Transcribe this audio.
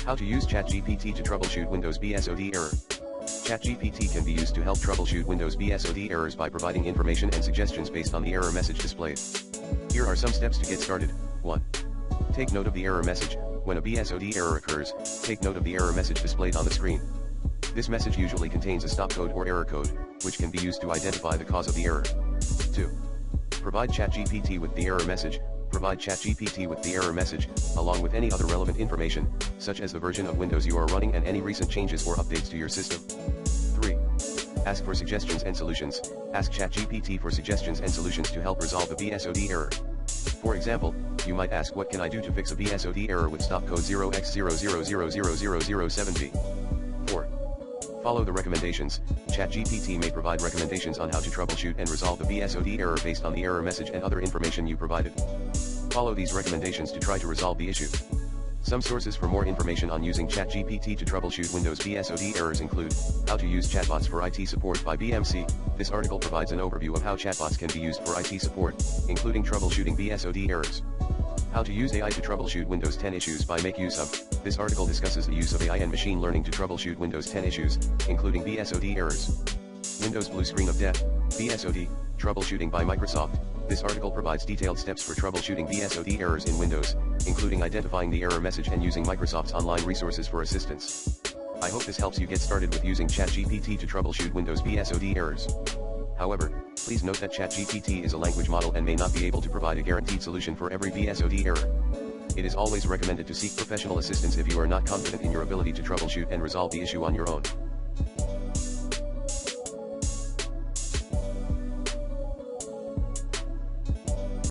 How to use ChatGPT to troubleshoot Windows BSOD error. ChatGPT can be used to help troubleshoot Windows BSOD errors by providing information and suggestions based on the error message displayed. Here are some steps to get started. 1. Take note of the error message. When a BSOD error occurs, take note of the error message displayed on the screen. This message usually contains a stop code or error code, which can be used to identify the cause of the error. 2. Provide ChatGPT with the error message. Provide ChatGPT with the error message, along with any other relevant information, such as the version of Windows you are running and any recent changes or updates to your system. 3. Ask for suggestions and solutions. Ask ChatGPT for suggestions and solutions to help resolve the BSOD error. For example, you might ask, what can I do to fix a BSOD error with stop code 0x00000007B? 4. Follow the recommendations. ChatGPT may provide recommendations on how to troubleshoot and resolve the BSOD error based on the error message and other information you provided. Follow these recommendations to try to resolve the issue. Some sources for more information on using ChatGPT to troubleshoot Windows BSOD errors include How to Use Chatbots for IT Support by BMC. This article provides an overview of how chatbots can be used for IT support, including troubleshooting BSOD errors. How to use AI to troubleshoot Windows 10 issues by Make Use of. This article discusses the use of AI and machine learning to troubleshoot Windows 10 issues, including BSOD errors. Windows Blue Screen of Death, BSOD, Troubleshooting by Microsoft. This article provides detailed steps for troubleshooting BSOD errors in Windows, including identifying the error message and using Microsoft's online resources for assistance. I hope this helps you get started with using ChatGPT to troubleshoot Windows BSOD errors. However, please note that ChatGPT is a language model and may not be able to provide a guaranteed solution for every BSOD error. It is always recommended to seek professional assistance if you are not confident in your ability to troubleshoot and resolve the issue on your own.